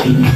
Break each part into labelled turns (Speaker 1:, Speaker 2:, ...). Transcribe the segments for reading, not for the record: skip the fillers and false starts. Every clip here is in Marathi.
Speaker 1: Thank you.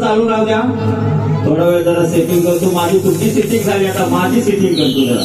Speaker 1: चालू राहू द्या, थोडा वेळ जरा सेटिंग करतो. माझी तुमची सेटिंग झाली, आता माझी सेटिंग करतो जरा.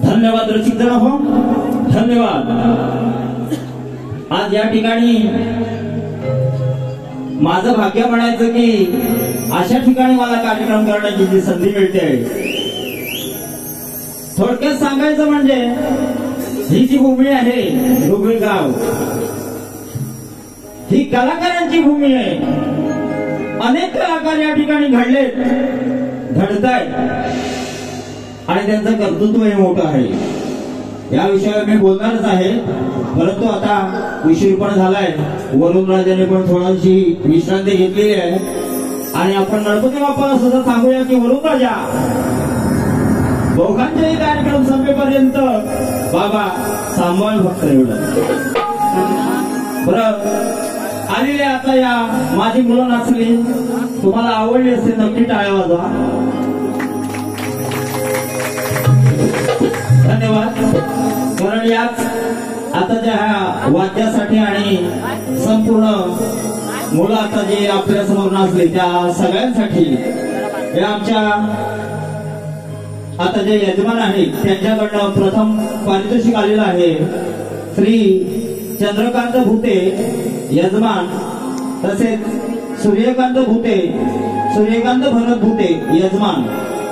Speaker 1: धन्यवाद रसिकजन हो, धन्यवाद. आज या ठिकाणी माझं भाग्य म्हणायचं की अशा ठिकाणी मला कार्यक्रम करण्याची जी संधी मिळते. थोडक्यात सांगायचं म्हणजे ही जी भूमी आहे डोंगरीगाव, ही कलाकारांची भूमी आहे. अनेक कलाकार या ठिकाणी घडलेत, घडतायत आणि त्यांचं कर्तृत्व हे मोठं आहे. या विषयावर मी बोलणारच आहे, परंतु आता उशीर पण झालाय. वरुणराजाने पण थोडीशी विश्रांती घेतलेली आहे आणि आपण गणपती बाप्पाला सुद्धा सांगूया की वरुणराजा, दोघांचेही कार्यक्रम संपेपर्यंत बाबा सांभाळ फक्त एवढं. बरं, आलेले आता या माझी मुलं नाचली, तुम्हाला आवडली असेल नक्की टाळ्या वाजवा. धन्यवाद. कारण याच आताच्या ह्या वाद्यासाठी आणि संपूर्ण मुलं आता जे आपल्या समोर नाचले त्या सगळ्यांसाठी हे आमच्या आता जे यजमान आहेत त्यांच्याकडनं प्रथम पारितोषिक आलेलं आहे. श्री चंद्रकांत भुते यजमान, तसेच सूर्यकांत भरत भुते यजमान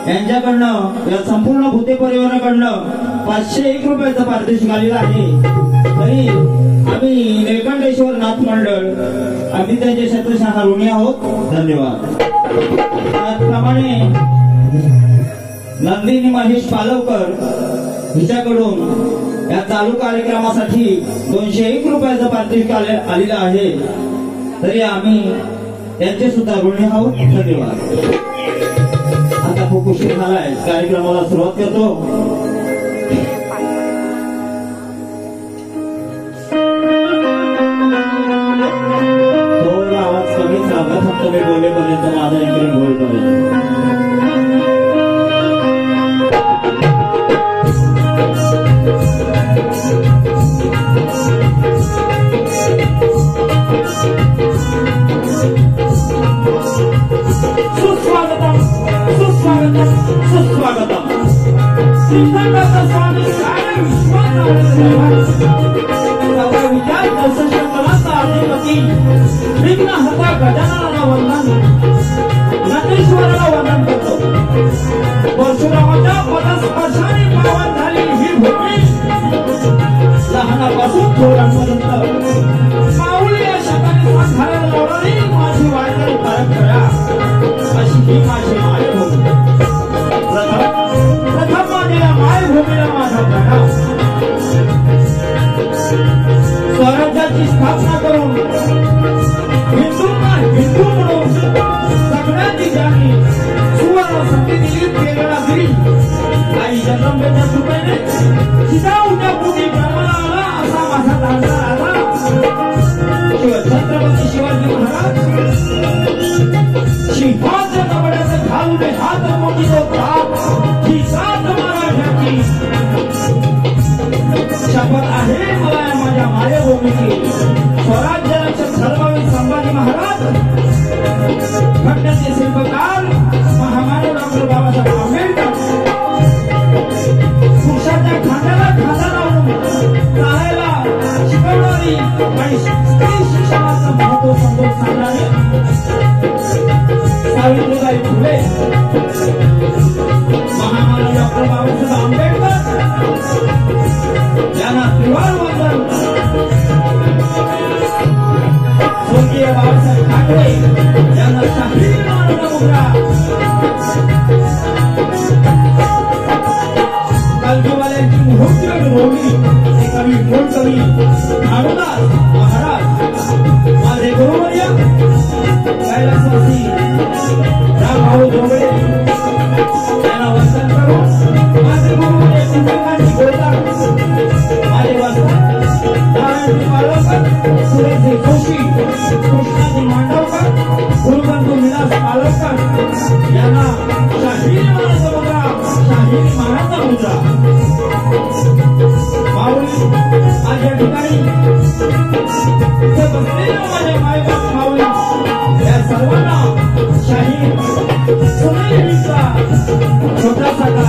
Speaker 1: यांच्याकडनं या संपूर्ण भुते परिवाराकडनं 501 रुपयाचं पारितोषिक आलेलं आहे. तरी आम्ही निळकंठेश्वर नाथ मंडळ आम्ही त्यांचे शतशः ऋणी आहोत. धन्यवाद. त्याचप्रमाणे नंदिनी महेश पालवकर हिच्याकडून या चालू कार्यक्रमासाठी 201 रुपयाचं पारितोषिक आलेलं आहे. तरी आम्ही त्यांचे सुद्धा ऋणी आहोत. धन्यवाद. आता खूप उशीर झालाय, कार्यक्रमाला सुरुवात करतो. थोडा आवाज कमीच राहा, फक्त मी बोलेपर्यंत माझा इकडे होईपर्यंत. सुस्वागतम. श्रीखंडाचा स्वामी सारे विचार दर्शनाचा अधिपती विघ्न हता गजाननाला वंदन, नटेश्वराला वंदन करतो. परशुरामाच्या पदस्पर्शाने पावन झाली ही भूमी, लहानापासून थोरांपर्यंत माऊली या शब्दाने साकारायला लावणारी माझी वारकरी परंपरा, अशी ही माझी मायभूमी. प्रथम माझ्या मायभूमीला माझा प्रणाम. स्वराज्याची स्थापना करून हिंदूंना हिंदू म्हणून सगळ्यांची जाणी सुवर्ण संधी दिली प्रेरणा दिली. आई जगदंबेच्या कृपेने सीता उद्या पोटी जन्माला आला असा माझा धाडसा आला. छत्रपती शिवाजी महाराज सिंहाच्या कपड्याचं घालून हात मोठी ही सात मराठ्याची शपथ आहे मला माझ्या मायभूमीची. स्वराज्य रक्षक सर्ववीर संभाजी महाराज, घटनेचे शिल्पकार महामानव डॉक्टर बाबासाहेब आंबेडकर, पुरुषाच्या खांद्याला खांदा लावून चालायला शिकवणारी आणि स्त्री शिक्षणाचं महत्व समजून सांगणारे सावित्रीबाई फुले, महामानव डॉक्टर बाबासाहेब आंबेडकर यांना त्रिवार वंदन. स्वर्गीय बाबासाहेब ठाकरे यांना शाही मानवता मुद्रा. कल्पवाल्यांची मुहूर्त रोवली ते कवी मूळ कवी भानुदास महाराज, माझे गुरुवर्य कैलासवासी रामभाऊ जोगळे यांना वंदन करून माझे गुरुवर्य चंद्रकांत गोळदार, माझे वस्ताद नारायण पालवकर, सुरेश जोशी, कृष्णाजी मांडवकर, गुरुबंधू विलास पालवकर यांना शाही मानवता मुद्रा, शाही मानवता मुद्रा. माऊली आज या ठिकाणी बसलेल्या माझ्या मायबाप माऊली या सर्वांना शाही सोनेरीचा छोटासा का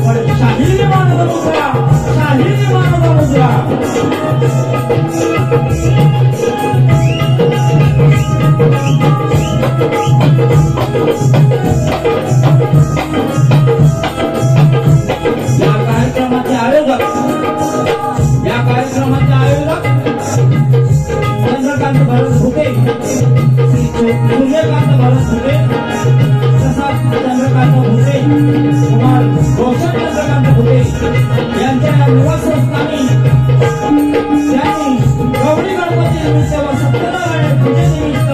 Speaker 1: पण शाही मानवता मुद्रा, शाही मानवता मुद्रा. या कार्यक्रमाचे आयोजक चंद्रकांत भरत भुते, श्री सूर्यकांत भरत भुते, तसाच चंद्रकांत भुते कुमार रोशन चंद्रकांत भुते यांच्या निवासस्थानी त्यांनी गौरी गणपती निमित्त व सत्यनारायण पूजेनिमित्त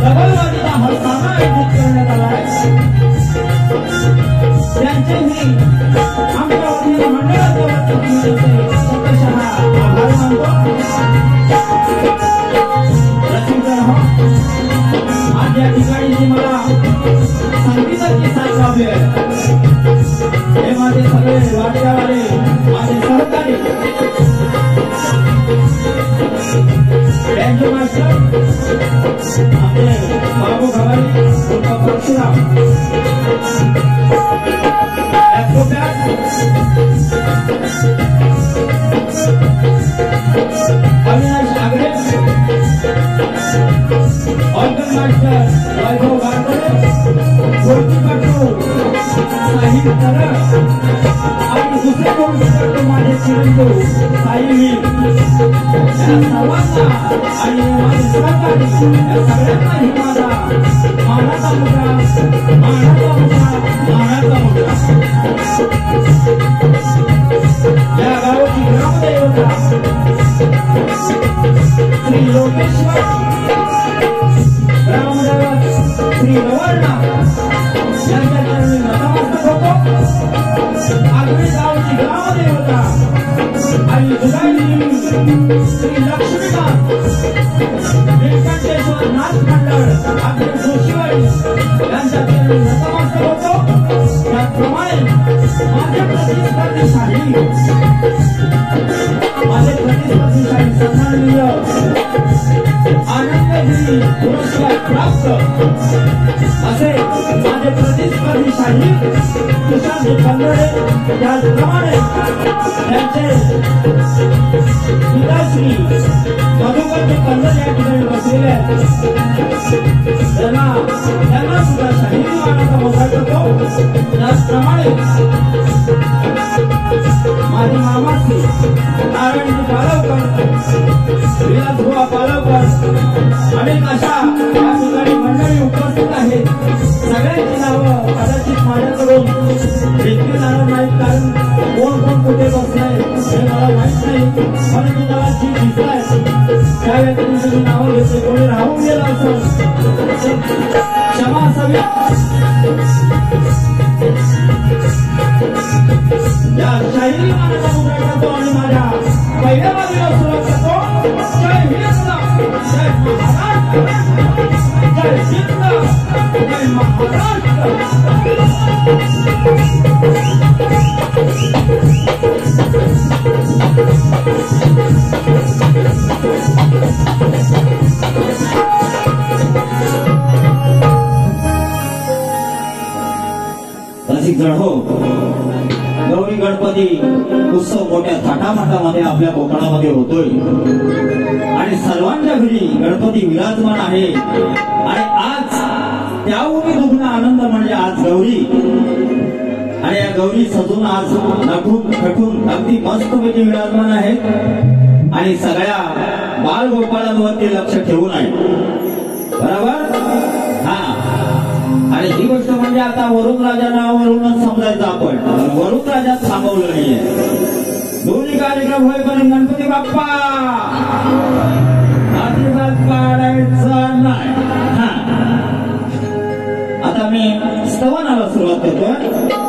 Speaker 1: डबलवादीचा हा सामना आयोजित करण्यात आला आहे. त्यांचेही आमच्या वतीने मंडळाच्या वतीने शतशः आभार मानतो. आज या ठिकाणी जी मला संगीताची साथ लाभली आहे हे माझे सगळे वाद्यवाले माझे सहकारी बँजो मास्टर आपले बाबू घवारी उनका परशुराम अविनाश आगरे ऑर्गन मास्टर वैभव गारगडे गोलकीपटू साहिल तरळ आणि दुसरे गोलकीपटू माझे चिरंजीव साहिल या सर्वांना आणि माझे सहकारी या सगळ्यांनाही माझा मानाचा मुद्रा मानाचा मुद्रा मानाचा मुद्रा या गावाची ग्रामदेवता श्री लोकेश्वर ग्रामदैवत श्री रवळना यांच्या चरणी नतमस्तक होतो आगरी गावची ग्रामदेवता आणि जुगाई श्री लक्ष्मीकांत निळकंठेश्वर नाथ मंडळ आगरी जोशीवाडी यांच्या चरणी नतमस्तक होतो त्याचप्रमाणे माझे प्रतिस्पर्धी शाही सन्माननीय आनंदगिरी पुरस्कार प्राप्त असे माझे प्रतिस्पर्धी शाही तुषार खंडोळे त्याचप्रमाणे त्यांचे पिताश्री मधुकर खंडोळे या ठिकाणी बसलेले आहेत त्यांना सुद्धा शाहिरी मानाचा मुद्रा करतो त्याचप्रमाणे माझे मामाश्री नारायणजी पालवकर विलासबुवा पालवकर अनेक अशा या ठिकाणी मंडळी उपस्थित आहेत सगळ्यांची नावं कदाचित माझ्याकडून घेतली जाणार नाहीत कारण कोण कोण कुठे बसलाय हे मला माहित नाही परंतु मला जी दिसलाय त्या व्यक्तींची मी नावं घेतली कोणी राहून गेलं असं क्षमा असावी या शाहिरी मानाचा मुद्रा करतो आणि माझ्या पहिल्या बाजूला सुरुवात करतो जय हिंद जय महाराष्ट्र जय हिंद जय महाराष्ट्र रसिक जण हो गौरी गणपती उत्सव मोठ्या थाटामाटामध्ये आपल्या कोकणामध्ये होतोय आणि सर्वांच्या घरी गणपती विराजमान आहे आणि आज त्याहूनही दुग्न आनंद म्हणजे आज गौरी आणि या गौरी सजून आज नटून खटून अगदी मस्तपैकी विराजमान आहेत आणि सगळ्या बालगोपाळांवरती लक्ष ठेवून आहे बरोबर हा आणि ही गोष्ट म्हणजे आता वरुण राजा नावावरूनच समजायचं आपण वरुण राजा थांबवलं नाहीये दोन्ही कार्यक्रम होईपर्यंत गणपती बाप्पा अजिबात पाडायचा नाही आता मी स्तवनाला सुरुवात करतोय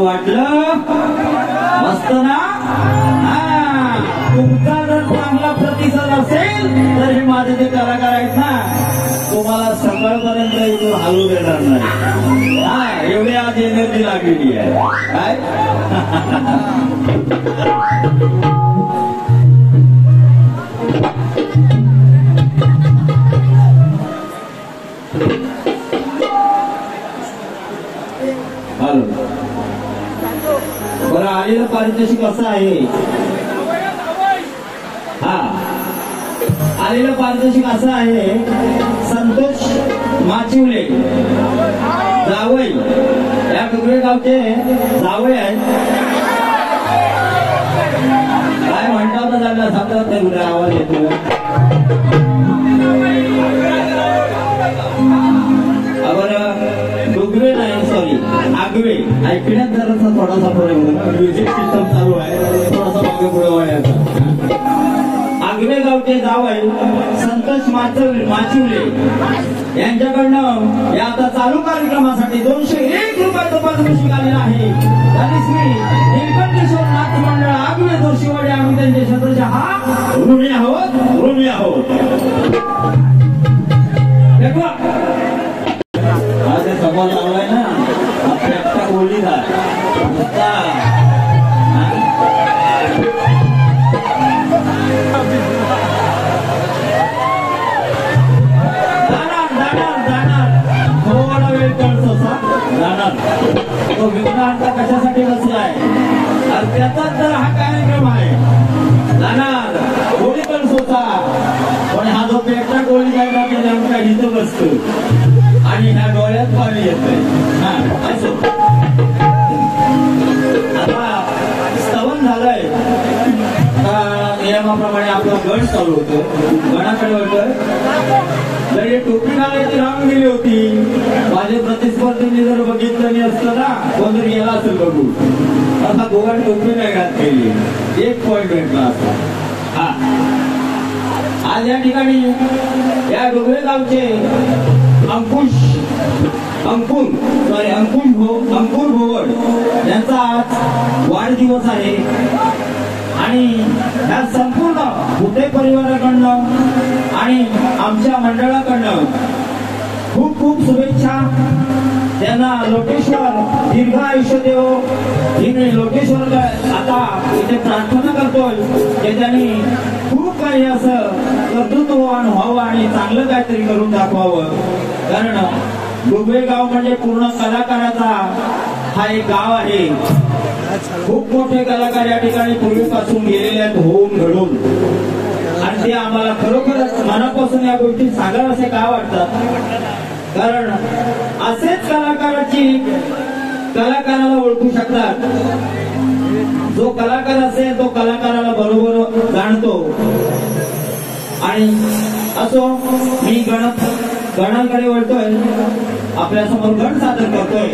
Speaker 1: वाटलं मस्त ना? तुमचा जर चांगला प्रतिसाद असेल तर हे माझे जे कलाकार आहेत ना तुम्हाला सकाळपर्यंत इथून हलू देणार नाही. हा, एवढी आज एनर्जी लागलेली आहे काय. हॅलो, बरं आलेलं पारितोषिक असं आहे. हा, आलेलं पारितोषिक असं आहे. संतोष माचिवले जावई, या डुगरे गावचे जावई आहेत. काय म्हणतात ना त्यांना समजत नाही, कुठे आवाज येतो. बरं डुगरे नाही, सॉरी आगवे. ऐकण्यात जरा थोडासा प्रॉब्लेम, म्युझिक सिस्टम चालू आहे, थोडासा मागे पुढे वळायचा. आगवे गावचे जावई संतोष माचिवले यांच्याकडनं या आता चालू कार्यक्रमासाठी 201 रुपयाचं पारितोषिक आलेलं आहे. आणि श्री नीलकंठेश्वर नाथ मंडळ आगवे जोशीवाडी, आम्ही त्यांच्या शतशः हा ऋणी आहोत, ऋणी आहोत. हा ते समोर लावलाय ना, आपल्या एकटा बोलली जा. थोडा वेळ कळतो जाणार. तो विघ्नार्थ कशासाठी बसलाय आणि त्याचाच जर हा कार्यक्रम आहे. जाणार कोणी पण स्वतः, पण हा जो पेटा कोणी काय नेमका इथं बसतो आणि ह्या डोळ्यात पाणी येतंय. हा असो, आता स्तवन झालंय. नियमाप्रमाणे आपला गण चालू होतो. गणाकडे होतं जर हे टोपी घालायची रांग गेली होती. माझ्या प्रतिस्पर्धींनी जर बघितलं असतं ना, कोण जर गेला असेल बघू, आता दोघांनी टोपी नाही घातलेली, 1 पॉइंट भेटला असता. हा, आज या ठिकाणी या डोंगरे गावचे अंकुर भोवड यांचा आज वाढदिवस आहे. आणि या संपूर्ण भुते परिवाराकडनं आणि आमच्या मंडळाकडनं खूप खूप शुभेच्छा. त्यांना लोकेश्वर दीर्घ आयुष्य देवो. लोकेश्वर आता इथे प्रार्थना करतोय की त्यांनी खूप काही असं कर्तृत्ववान व्हावं आणि चांगलं काहीतरी करून दाखवावं. कारण डुगवे गाव म्हणजे पूर्ण कलाकाराचा हा एक गाव आहे. खूप मोठे कलाकार या ठिकाणी पूर्वीपासून गेलेले आहेत, होऊन घडून. आणि ते आम्हाला खरोखरच मनापासून या गोष्टी सांगाव्या असे का वाटतात. कारण असेच कलाकाराला ओळखू शकतात. जो कलाकार असेल तो कलाकाराला बरोबर जाणतो. आणि असो, मी गणांकडे वळतोय, आपल्या समोर गण सादर करतोय.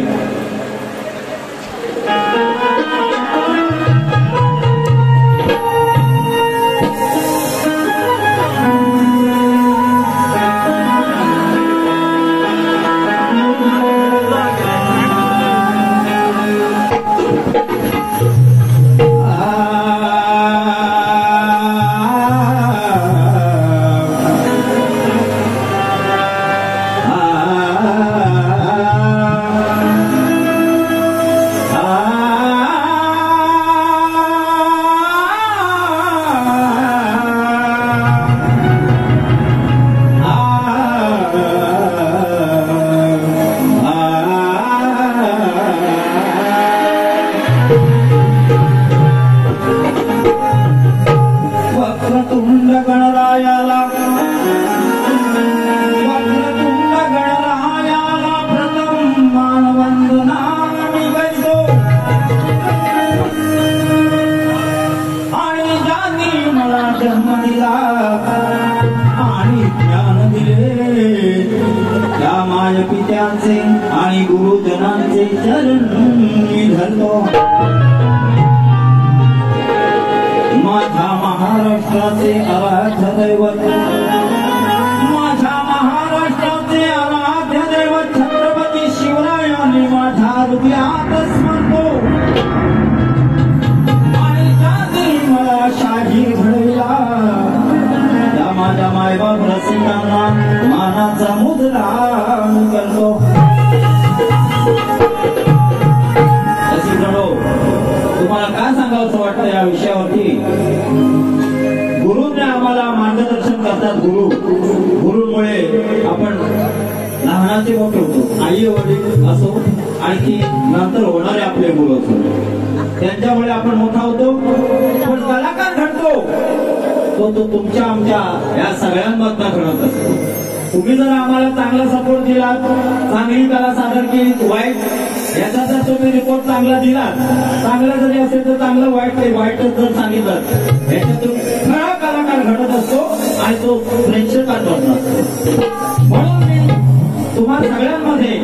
Speaker 1: पित्यांचे आणि गुरुजनांचे चरण मी धरतो. माझ्या महाराष्ट्राचे आराध्य दैवत, माझ्या महाराष्ट्राचे आराध्य दैवत छत्रपती शिवरायांनी माझ्या हृदयात स्मरतो. माझ्या मायबाप रसिकांना मानाचा मुद्रान करतो. रसिकांनो, तुम्हाला काय सांगावं वाटतं या विषयावरती? गुरुने आम्हाला मार्गदर्शन करतात. गुरुमुळे आपण लहानाचे मोठे होतो. आई वडील असो, आणखी नंतर होणारे आपले मुलं असो, त्यांच्यामुळे आपण मोठा होतो. पण कलाकार घडतो तो तुमच्या आमच्या या सगळ्यांमधनं घडत असतो. तुम्ही जर आम्हाला चांगला सपोर्ट दिला, चांगली कला सादर केली, वाईट याचा जर तुम्ही रिपोर्ट चांगला दिला, चांगला जरी असेल तर चांगलं, वाईटच जर सांगितलं, याच्यातून खरा कलाकार घडत असतो आणि तो प्रेक्षकात घडत असतो. म्हणून मी तुम्हा सगळ्यांमध्ये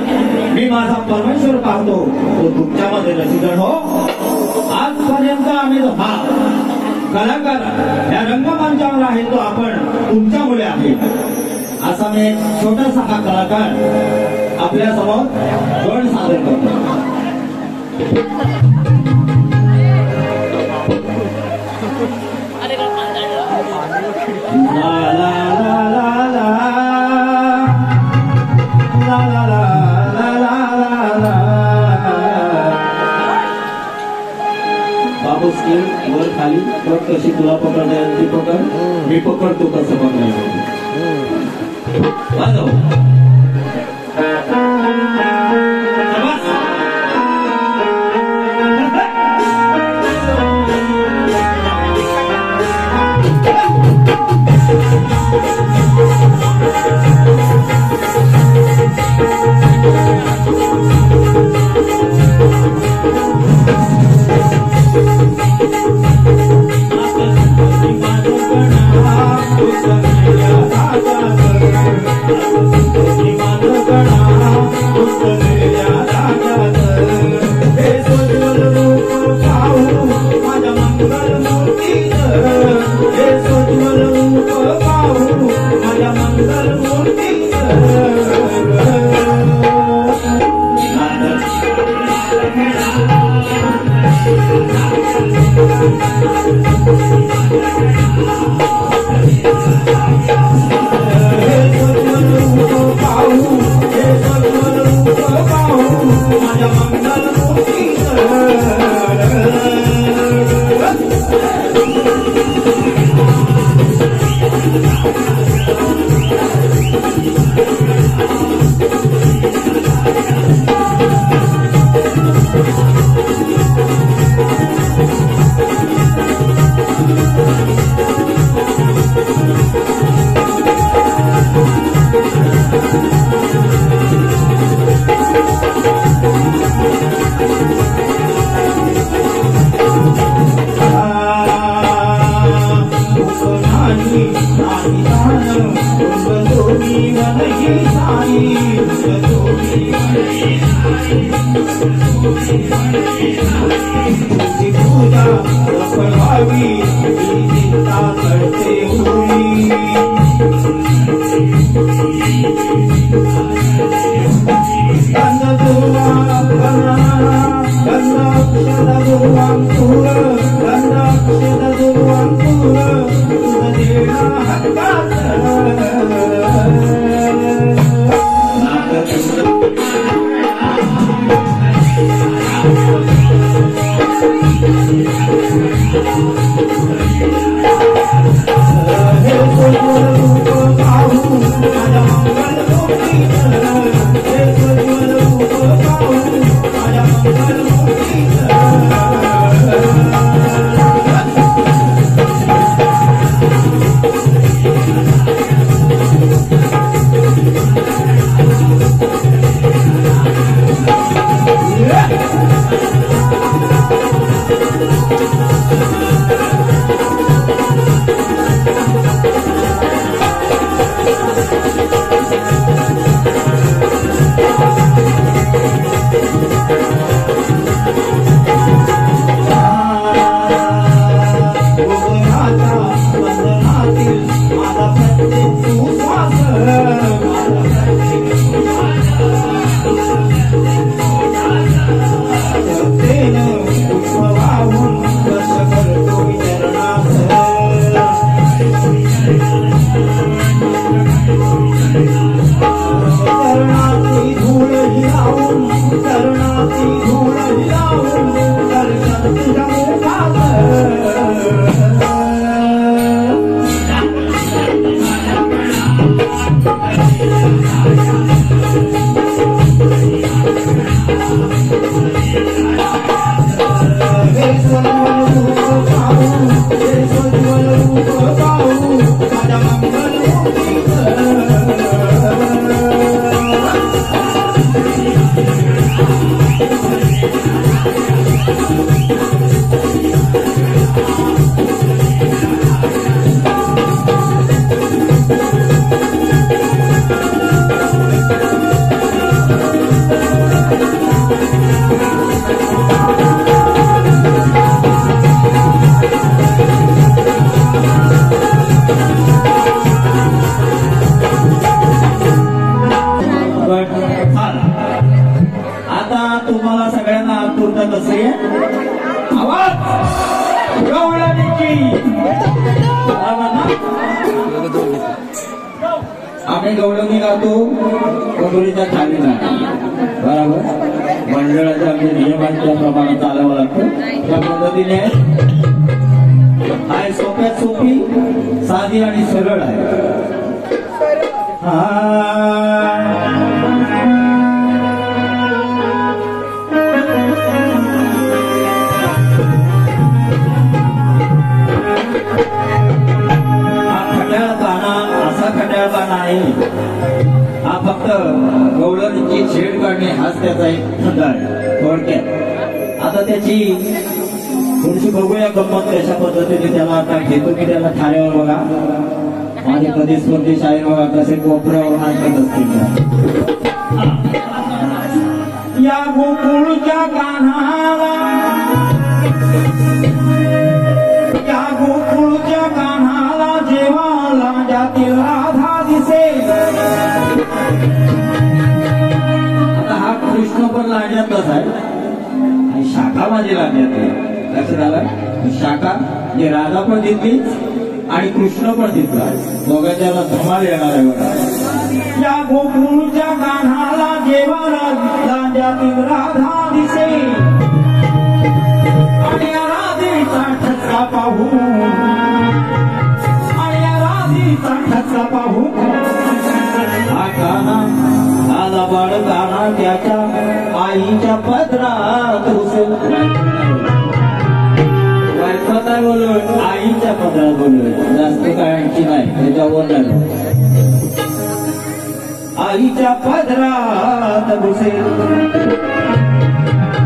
Speaker 1: मी माझा परमेश्वर पाहतो तो तुमच्यामध्ये रसिकगण हो. आजपर्यंत आम्ही हा कलाकार या रंगमंचावर आहे तो आपण तुमच्यामुळे आहे. असा मी छोटासा हा कलाकार आपल्या समोर गण सादर करतो. ला ला ला ला ला ला ला ला ला. बाबू स्किल वर खाली बघ कशी तुला पकडता येईल ती पकड, मी पकडतो कसं पकडायचं. वाजव. आम्ही गवळणी गातो कोंडोलीच्या खाली नाही बरोबर मंडळाच्या आमच्या नियमांच्या प्रमाणे चालावं लागतं त्या पद्धतीने आहे सोप्यात सोपी साधी आणि सरळ आहे हा फक्त गवळणीची छेड काढणे हाच त्याचा एक छंद आहे थोडक्यात आता त्याची थोडीशी बघूया गंमत कशा पद्धतीने त्याला आता घेतो की त्याला ठाण्यावर बघा आणि कधी स्पर्धी शाहीर बघा कसे कोपऱ्यावर नाचत असतील या गोकुळच्या कान्हाला या गोकुळच्या कान्हाला जेव्हा लांजातील राधा दिसे आता हा कृष्ण पण लांजातच आहे आणि शाखा माझी लांजात लक्षात आलं शाखा जे राधा पण दिसलीच आणि कृष्ण पण दिसला दोघांच्या धमाल येणार आहे बघा या गोकुळच्या कान्हाला जेव्हा लांजातील राधा दिसे आणि राधेचा ठसका पाहून ठसका पाहून हा काना आला बाळ काना त्याच्या आईच्या पदरात घुसेल काय बोलू आईच्या पदरात बोलू जास्त काळांची नाही त्याच्यावर नाही आईच्या पदरात घुसेल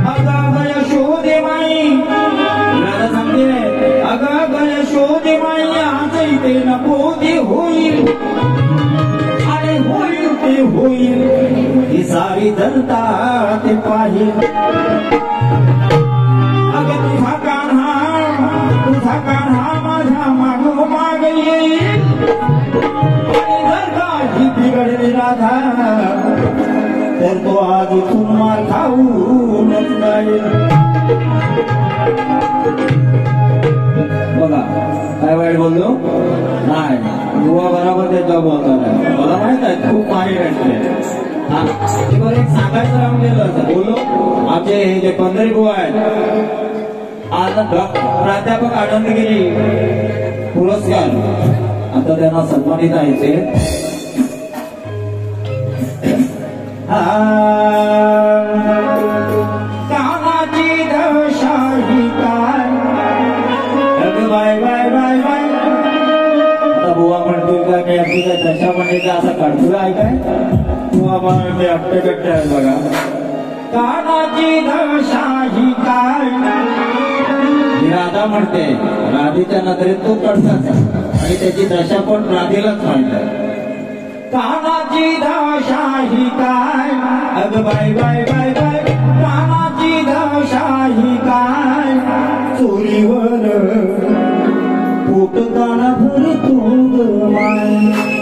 Speaker 1: अगं यशोदे माई मला सांगते अगं यशोदे माई आमच्या इथे नको ते होईल आणि होईल ते होईल ही सारी जनता ते पाहिल अगं तुझा कान्हा माझ्या माग येईल आणि जर काही बिघडली राधा तर तो आज इथून मार खाऊनच जाईल बघा काय वाईट बोललो नाही बुवा बरोबर त्याच्या बोलतात मला माहित आहे खूप माहिती भेटते हा बरं एक सांगायचं राहून गेलं होतं बोललो आमचे हे जे पंढरी बुवा आहेत आज प्राध्यापक आनंदगिरी पुरस्कार आता त्यांना सन्मानित आहे ते कामाची दशाही काय बाय बाय बाय बाय आता बुवा म्हणतोय का मी आपली काय दशा म्हणायचा असा काढतोय आहे काय बुवा मी आपटे कट्टे आहे बघा कामाची दशाही काय राधा म्हणते राधेच्या नजरेत तो कळसाचा आणि त्याची दशा पण राधेलाच माहित आहे कामाची दशा ही काय अग बाय बाय बाय बाय कामाची दशा ही काय चोरीवर पोट काना भरतो माय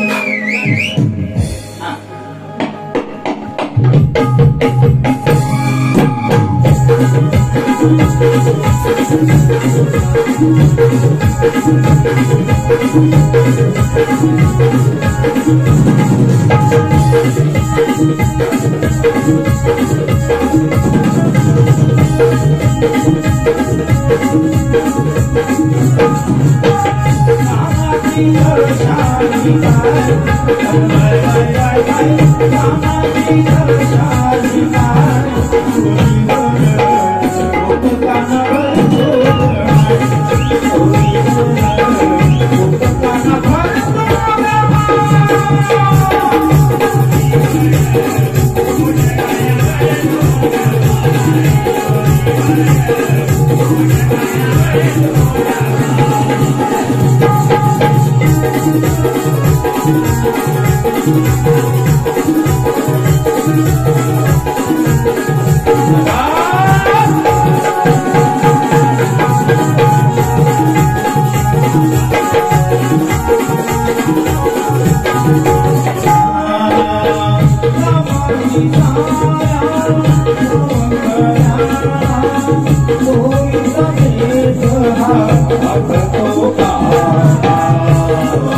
Speaker 2: Oh,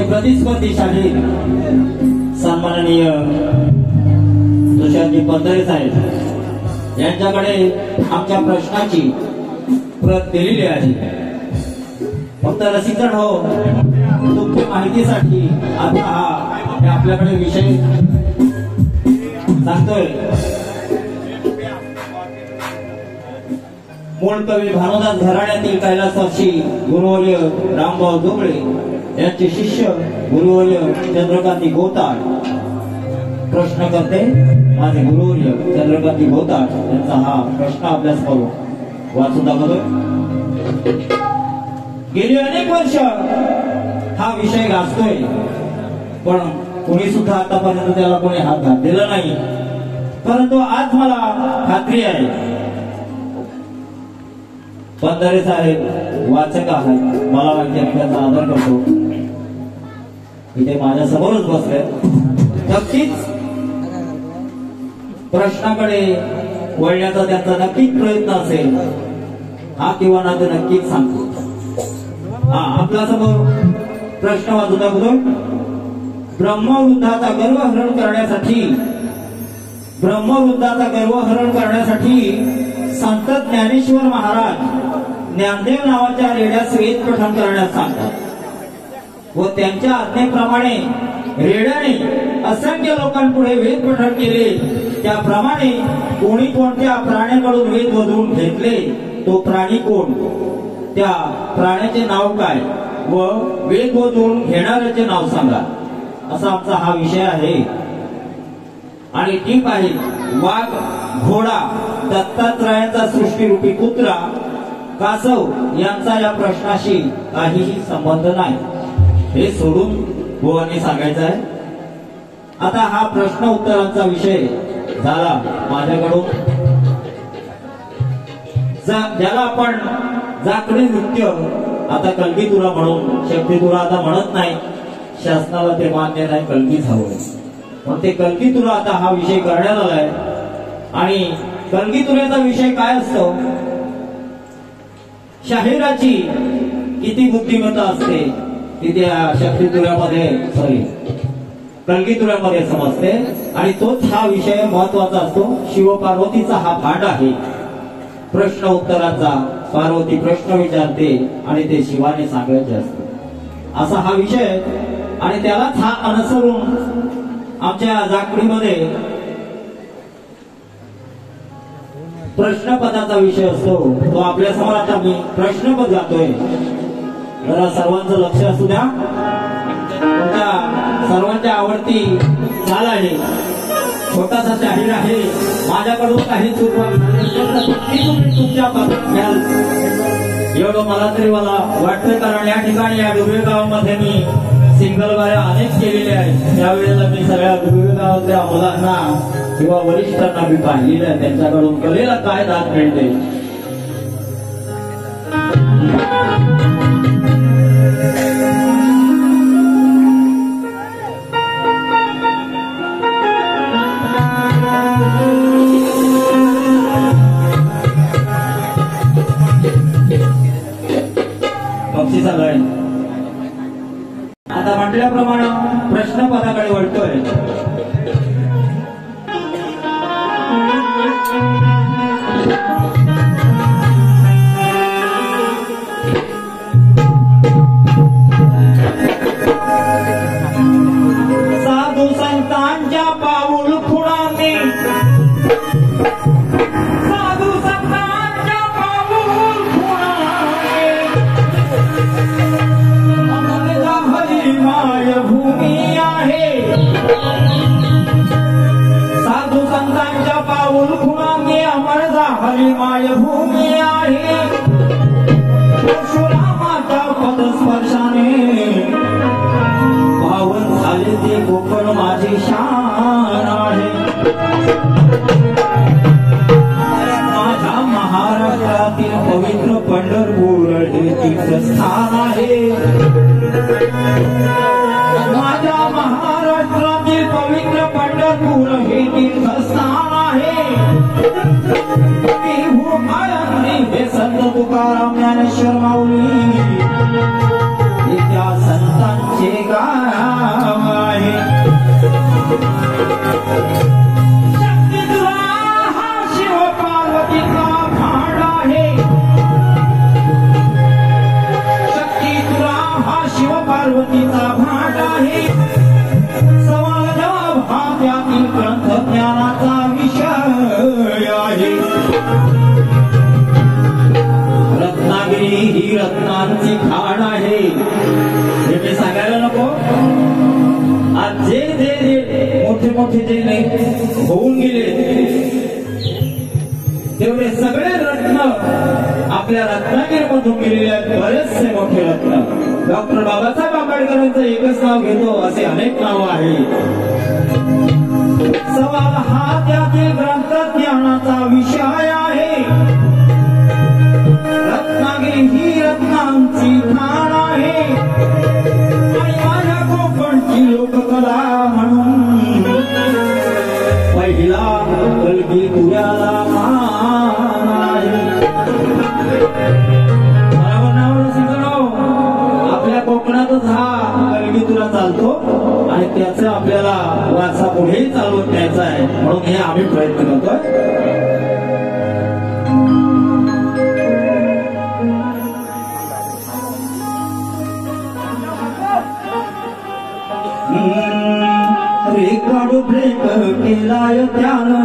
Speaker 1: प्रतिस्पर्धी शाहीर सन्माननीय तुषारजी पंधरे साहेब यांच्याकडे आमच्या प्रश्नाची प्रत दिलेली आहे. फक्त रसिकण हो, तुमच्या माहितीसाठी आता हा आपल्याकडे विषय सांगतोय. मूळ कवी भानुदास घराण्यातील कैलासवासी गुरुवर्य रामभाऊ जोगळे यांचे शिष्य गुरुवर्य चंद्रकांती गोताळ प्रश्न करते. माझे गुरुवर्य चंद्रकांती गोताळ यांचा हा प्रश्न अभ्यास वाचून दाखवतोय. गेली अनेक वर्ष हा विषय गाजतोय, पण कोणी सुद्धा आतापर्यंत त्याला कोणी हात घातलेला नाही. परंतु आज मला खात्री आहे पंधरे साहेब वाचक आहेत, मला माहिती आहे, त्यांचा आदर करतो. इथे माझ्या समोरच बसले. नक्कीच प्रश्नाकडे वळण्याचा त्यांचा नक्कीच प्रयत्न असेल, हा किंवा ना ते नक्कीच सांगतो. हा आपल्या समोर प्रश्न वाचून दाखवतो. ब्रह्मवृद्धाचा गर्वहरण करण्यासाठी संत ज्ञानेश्वर महाराज ज्ञानदेव नावाच्या रेड्यास वेद पठण करण्यास सांगतात व त्यांच्या आज्ञेप्रमाणे रेड्याने असंख्य लोकांपुढे वेद पठण केले. त्याप्रमाणे कोणी कोणत्या प्राण्याकडून वेद वधवून घेतले, तो प्राणी कोण, त्या प्राण्याचे नाव काय व वेद वधवून घेणाऱ्याचे नाव सांगा, असा आमचा हा विषय आहे. आणि ठीक आहे, वाघ, घोडा, दत्तात्रयाचा सृष्टीरूपी कुत्रा, कासव यांचा या प्रश्नाशी काहीही संबंध नाही, हे सोडून बुवांनी सांगायचं आहे. आता हा प्रश्न उत्तरांचा विषय झाला माझ्याकडून. ज्याला आपण जाकडी नृत्य, आता कलगी तुरा म्हणून, शक्ती तुरा आता म्हणत नाही, शासनाला ते मान्य नाही, कलगीच हवंय. मग ते कलगी तुला आता हा विषय करण्यात आलाय. आणि कलगी तुऱ्याचा विषय काय असतो? शाहिराची किती बुद्धिमत्ता असते ती त्या शक्ती तुऱ्यामध्ये कलगी तुऱ्यामध्ये समजते. आणि तोच हा विषय महत्वाचा असतो. शिवपार्वतीचा हा भांड आहे प्रश्न उत्तराचा. पार्वती प्रश्न विचारते आणि ते शिवाने सांगायचे असते, असा हा विषय. आणि त्यालाच हा अनुसरून आमच्या जागृतीमध्ये प्रश्नपदाचा विषय असतो. तो आपल्या समोर आता मी प्रश्नपद गातोय. जरा सर्वांचं लक्ष असू द्या. तुमच्या सर्वांच्या आवडती चाल आहे, छोटासा शाहीर आहे. माझ्याकडून काही चूक तुमच्या पात्रात घ्याल एवढं मला तरी वाटतं. कारण या ठिकाणी या डुबे गावामध्ये मी सिंगल गाड्या अनेक केलेल्या आहेत. त्यावेळेला मी सगळ्या डुबे गावातल्या मुलांना किंवा वरिष्ठांना मी पाहिलेलं आहे. त्यांच्याकडून कलेला काय दाद मिळते. बक्षिसा गण आता म्हटल्याप्रमाणे प्रश्नपदाकडे वळतोय. साधू संतांच्या पाऊल खुणाने, साधू संतांच्या पाऊल खुणाने अमरला हरी मायभूमी आहे. साधू संतांच्या पाऊल खुणाने अमरला हरी मायभूमी आहे. परशुरामाच्या पदस्पर्शाने पावन झाले ते कोकण माझी शान आहे. माझ्या महाराष्ट्रातील पवित्र पंढरपूर हे तीर्थस्थान आहे. माझ्या महाराष्ट्रातील पवित्र पंढरपूर हे तीर्थस्थान आहे. हे संत तुकाराम ज्ञानेश्वर माऊली हे त्या संतांचे गाव आहे. शक्ती तुला हा शिव पार्वतीचा भांड आहे. शक्ती तुला हा शिव पार्वतीचा भांड आहे. सवाल जवाब हा त्यातील ग्रंथ ज्ञानाचा विषय आहे. रत्नागिरी ही रत्नांची खाण आहे. हे मी सांगायला नको. आज जे मोठे मोठे जे होऊन गेले तेवढे सगळे रत्न आपल्या रत्नागिरीमधून गेलेले आहेत. बरेचसे मोठे रत्न. डॉक्टर बाबासाहेब आंबेडकरांचं एकच नाव घेतो असे अनेक नाव आहेत. सवाल हा त्यातील ग्रंथ ज्ञानाचा विषय आहे. रत्नागिरी ही रत्नांची खाण आहे. आणि माझ्या कोकणची लोककला म्हणून पहिला कलगी तुऱ्याला मान आहे. आपल्या कोकणातच हा कलगी तुरा चालतो आणि त्याचा आपल्याला वारसा पुढेही चालवत न्यायचा आहे. म्हणून हे आम्ही प्रयत्न करतोय. रेकाडू ब्रेक केलाय त्यानं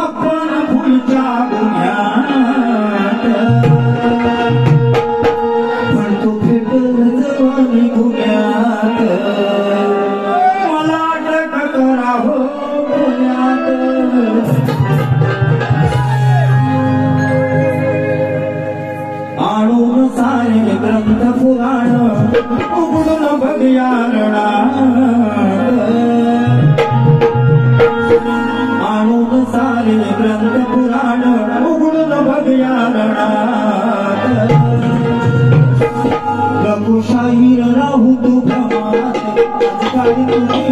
Speaker 1: आपण फुलच्या गुन्ह्यात. पण तो भेटल जवानी गुन्ह्यात. मला अटक करावं पुण्यात. आणून सारे ग्रंथ पुराण उघडून बघूया आणून सारे ग्रंथ पुराण उघडून
Speaker 2: Thank you.